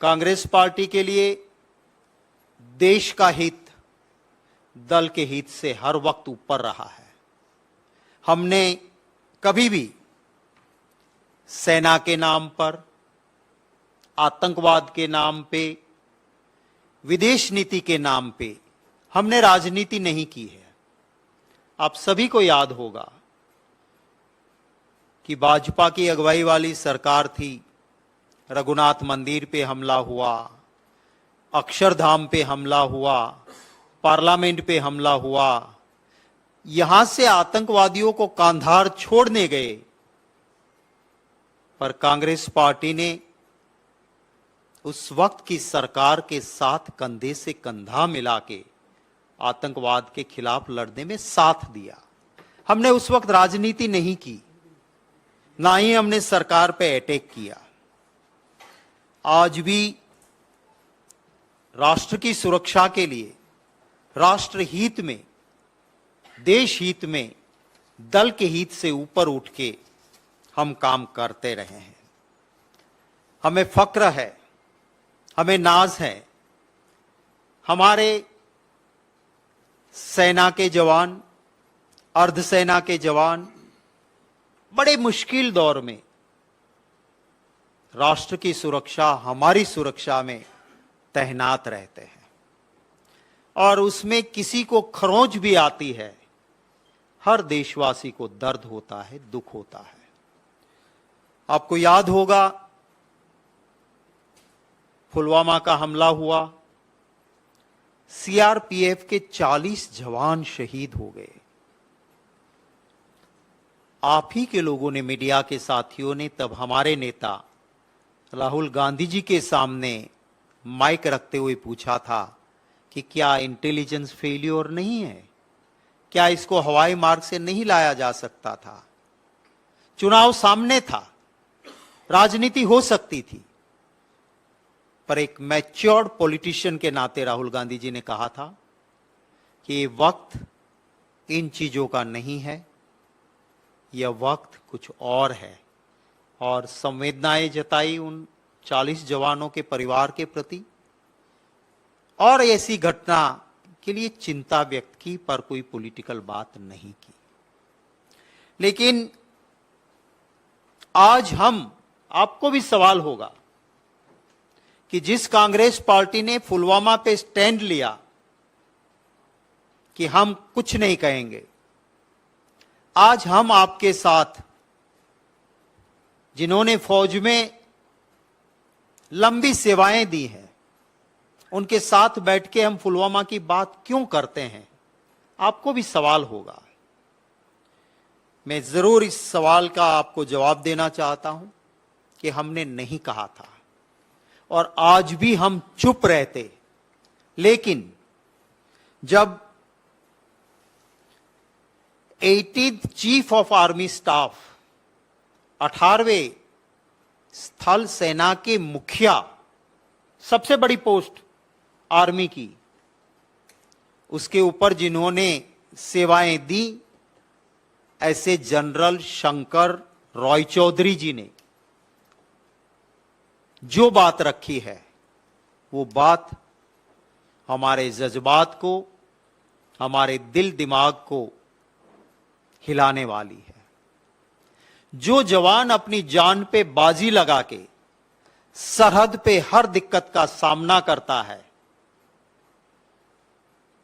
Congress party के लिए देश का हित दल के हित से हर वक्त ऊपर रहा है। हमने कभी भी सेना के नाम पर, आतंकवाद के नाम पे, विदेश नीति के नाम पे हमने राजनीति नहीं की है। आप सभी को याद होगा कि भाजपा की अगुवाई वाली सरकार थी, रघुनाथ मंदिर पे हमला हुआ, अक्षरधाम पे हमला हुआ, पार्लियामेंट पे हमला हुआ, यहां से आतंकवादियों को कांधार छोड़ने गए, पर कांग्रेस पार्टी ने उस वक्त की सरकार के साथ कंधे से कंधा मिला के आतंकवाद के खिलाफ लड़ने में साथ दिया। हमने उस वक्त राजनीति नहीं की, ना ही हमने सरकार पे अटैक किया। आज भी राष्ट्र की सुरक्षा के लिए, राष्ट्र हित में, देश हित में, दल के हित से ऊपर उठ के हम काम करते रहे हैं। हमें फक्र है, हमें नाज है, हमारे सेना के जवान, अर्धसेना के जवान बड़े मुश्किल दौर में राष्ट्र की सुरक्षा, हमारी सुरक्षा में तैनात रहते हैं, और उसमें किसी को खरोंच भी आती है, हर देशवासी को दर्द होता है, दुख होता है। आपको याद होगा पुलवामा का हमला हुआ, सीआरपीएफ के 40 जवान शहीद हो गए। आप ही के लोगों ने, मीडिया के साथियों ने तब हमारे नेता राहुल गांधी जी के सामने माइक रखते हुए पूछा था कि क्या इंटेलिजेंस फेल्योर नहीं है, क्या इसको हवाई मार्ग से नहीं लाया जा सकता था। चुनाव सामने था, राजनीति हो सकती थी, पर एक मैच्योर्ड पॉलिटिशियन के नाते राहुल गांधी जी ने कहा था कि ये वक्त इन चीजों का नहीं है, यह वक्त कुछ और है, और संवेदनाएं जताई उन 40 जवानों के परिवार के प्रति, और ऐसी घटना के लिए चिंता व्यक्त की, पर कोई पॉलिटिकल बात नहीं की। लेकिन आज आपको भी सवाल होगा कि जिस कांग्रेस पार्टी ने पुलवामा पे स्टैंड लिया कि हम कुछ नहीं कहेंगे, आज हम आपके साथ, जिन्होंने फौज में लंबी सेवाएं दी हैं, उनके साथ बैठ के हम पुलवामा की बात क्यों करते हैं, आपको भी सवाल होगा। मैं जरूर इस सवाल का आपको जवाब देना चाहता हूं कि हमने नहीं कहा था, और आज भी हम चुप रहते। लेकिन जब 18th chief of army staff, 18वें स्थल सेना के मुखिया, सबसे बड़ी पोस्ट आर्मी की, उसके ऊपर जिन्होंने सेवाएं दी, ऐसे जनरल शंकर रॉय चौधरी जी ने जो बात रखी है, वो बात हमारे जज्बात को, हमारे दिल दिमाग को हिलाने वाली है। जो जवान अपनी जान पे बाजी लगा के सरहद पे हर दिक्कत का सामना करता है,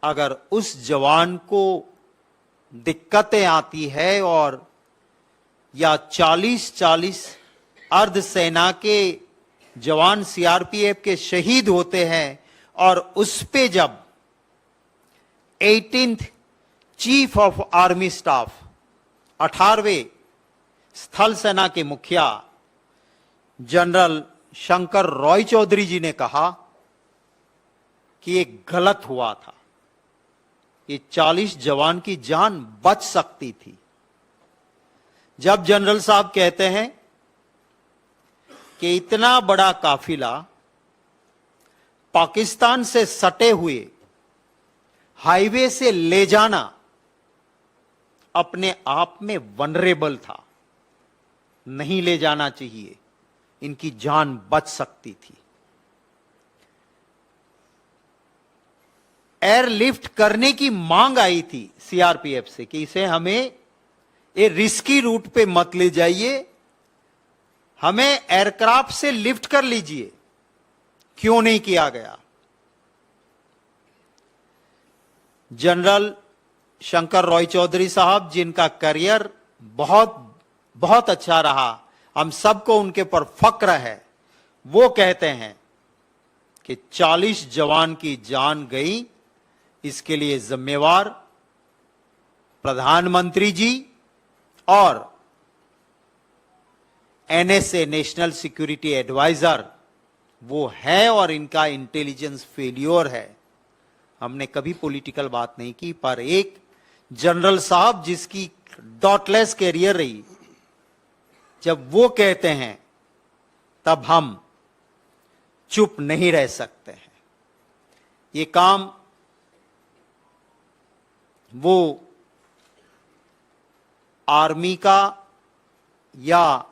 अगर उस जवान को दिक्कतें आती है और या 40 अर्धसेना के जवान सीआरपीएफ के शहीद होते हैं, और उस पे जब 18th chief of army staff, 18वें स्थल सेना के मुखिया जनरल शंकर रॉय चौधरी जी ने कहा कि ये गलत हुआ था, ये 40 जवान की जान बच सकती थी। जब जनरल साहब कहते हैं कि इतना बड़ा काफिला पाकिस्तान से सटे हुए हाईवे से ले जाना अपने आप में वनरेबल था, नहीं ले जाना चाहिए, इनकी जान बच सकती थी। एयरलिफ्ट करने की मांग आई थी सीआरपीएफ से कि इसे हमें ये रिस्की रूट पे मत ले जाइए, हमें एयरक्राफ्ट से लिफ्ट कर लीजिए, क्यों नहीं किया गया? जनरल शंकर रॉय चौधरी साहब, जिनका करियर बहुत बहुत अच्छा रहा, हम सबको उनके पर फक्र है, वो कहते हैं कि 40 जवान की जान गई, इसके लिए जिम्मेवार प्रधानमंत्री जी और एनएसए नेशनल सिक्योरिटी एडवाइजर वो है, और इनका इंटेलिजेंस फेल्योर है। हमने कभी पॉलिटिकल बात नहीं की, पर एक जनरल साहब जिसकी डॉटलेस कैरियर रही, जब वो कहते हैं तब हम चुप नहीं रह सकते हैं। ये काम वो आर्मी का या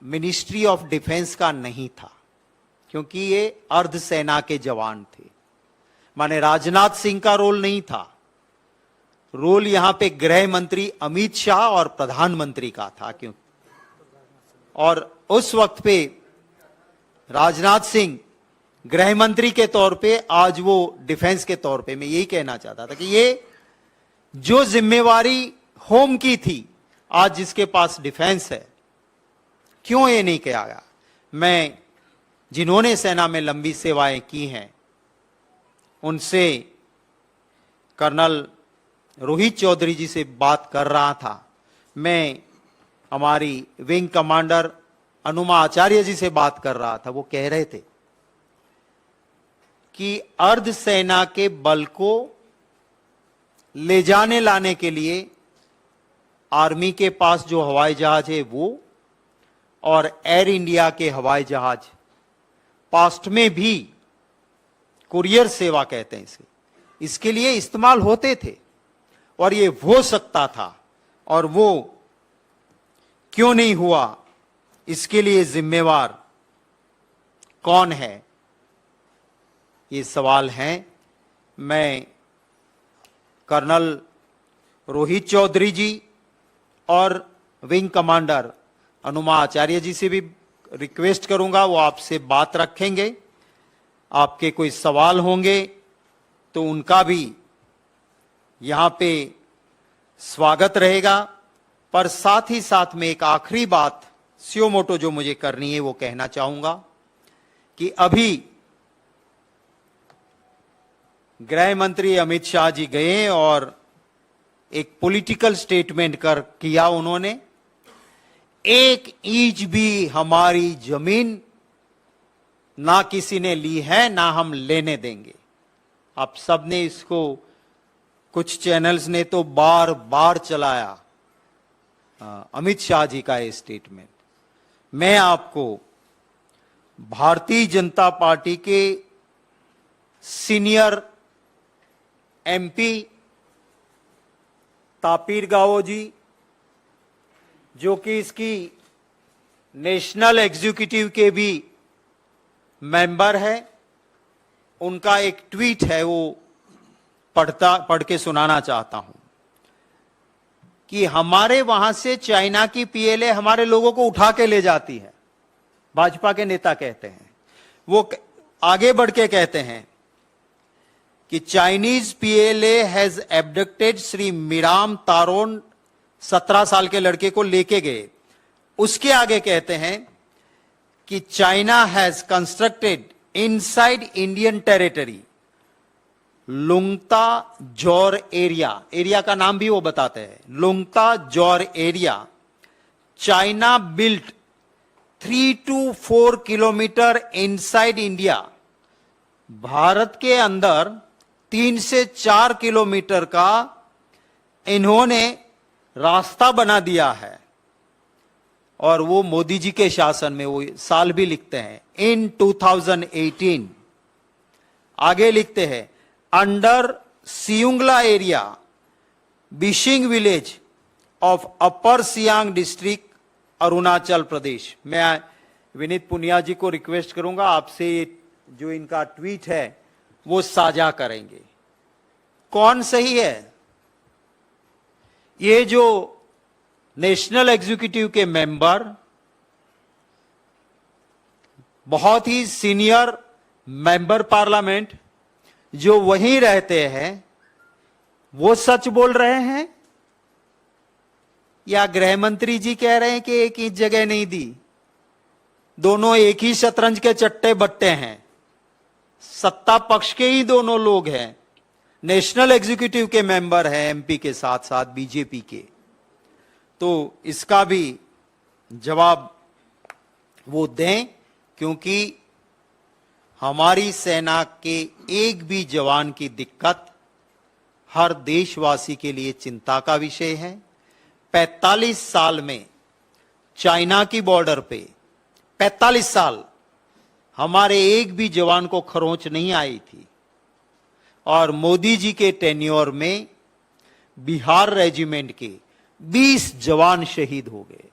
मिनिस्ट्री ऑफ डिफेंस का नहीं था, क्योंकि ये अर्धसेना के जवान थे। माने राजनाथ सिंह का रोल नहीं था, रोल यहां पे गृह मंत्री अमित शाह और प्रधानमंत्री का था। क्यों? और उस वक्त पे राजनाथ सिंह गृह मंत्री के तौर पे, आज वो डिफेंस के तौर पे। मैं यही कहना चाहता था कि ये जो जिम्मेवारी होम की थी, आज जिसके पास डिफेंस है, क्यों ये नहीं किया गया? मैं जिन्होंने सेना में लंबी सेवाएं की हैं, उनसे कर्नल रोहित चौधरी जी से बात कर रहा था। मैं हमारी विंग कमांडर अनुमा आचार्य जी से बात कर रहा था। वो कह रहे थे कि अर्धसेना के बल को ले जाने लाने के लिए आर्मी के पास जो हवाई जहाज है वो, और एयर इंडिया के हवाई जहाज पास्ट में भी कुरियर सेवा कहते हैं इसे, इसके लिए इस्तेमाल होते थे, और ये हो सकता था, और वो क्यों नहीं हुआ, इसके लिए जिम्मेवार कौन है? ये सवाल हैं। मैं कर्नल रोहित चौधरी जी और विंग कमांडर अनुमा आचार्य जी से भी रिक्वेस्ट करूंगा, वो आपसे बात रखेंगे। आपके कोई सवाल होंगे तो उनका भी यहां पे स्वागत रहेगा। पर साथ ही साथ में एक आखिरी बात स्यो मोटो जो मुझे करनी है वो कहना चाहूंगा कि अभी गृह मंत्री अमित शाह जी गए और एक पॉलिटिकल स्टेटमेंट किया उन्होंने, एक इंच भी हमारी जमीन ना किसी ने ली है, ना हम लेने देंगे। आप सबने इसको, कुछ चैनल्स ने तो बार बार चलाया, अमित शाह जी का ये स्टेटमेंट। मैं आपको भारतीय जनता पार्टी के सीनियर एमपी तापिर गाओ जी, जो कि इसकी नेशनल एग्जीक्यूटिव के भी मेंबर है, उनका एक ट्वीट है, वो पढ़ के सुनाना चाहता हूं कि हमारे वहां से चाइना की पीएलए हमारे लोगों को उठा के ले जाती है। भाजपा के नेता कहते हैं, वो आगे बढ़ के कहते हैं कि Chinese PLA has abducted Shri Miram Taron, 17 साल के लड़के को लेके गए। उसके आगे कहते हैं कि China has constructed inside Indian territory Lungta Jor area का नाम भी वो बताते हैं, लुंगता Jor area. China built 3 to 4 kilometre inside India. Bharat के अंदर 3 से 4 किलोमीटर का इन्होंने रास्ता बना दिया है, और वो मोदी जी के शासन में, वो साल भी लिखते हैं, इन 2018। आगे लिखते हैं, under Siyungla area Bishing village of upper Siang district Arunachal Pradesh. मैं विनीत पुनिया जी को रिक्वेस्ट करूंगा, आपसे जो इनका ट्वीट है वो साझा करेंगे। कौन सही है? ये जो नेशनल एग्जीक्यूटिव के मेंबर, बहुत ही सीनियर मेंबर पार्लियामेंट जो वहीं रहते हैं, वो सच बोल रहे हैं या गृह मंत्री जी कह रहे हैं कि एक इंच जगह नहीं दी? दोनों एक ही शतरंज के चट्टे बट्टे हैं, सत्ता पक्ष के ही दोनों लोग हैं, नेशनल एग्जीक्यूटिव के मेंबर हैं एमपी के साथ साथ बीजेपी के। तो इसका भी जवाब वो दें, क्योंकि हमारी सेना के एक भी जवान की दिक्कत हर देशवासी के लिए चिंता का विषय है। 45 साल में चाइना की बॉर्डर पे 45 साल हमारे एक भी जवान को खरोंच नहीं आई थी, और मोदी जी के टेन्योर में बिहार रेजिमेंट के 20 जवान शहीद हो गए,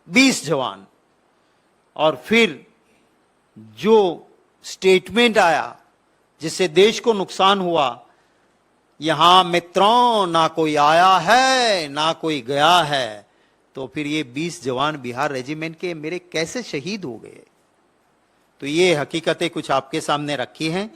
20 जवान। और फिर जो स्टेटमेंट आया जिससे देश को नुकसान हुआ, यहां मित्रों ना कोई आया है ना कोई गया है, तो फिर ये 20 जवान बिहार रेजिमेंट के मेरे कैसे शहीद हो गए? तो ये हकीकतें कुछ आपके सामने रखी हैं।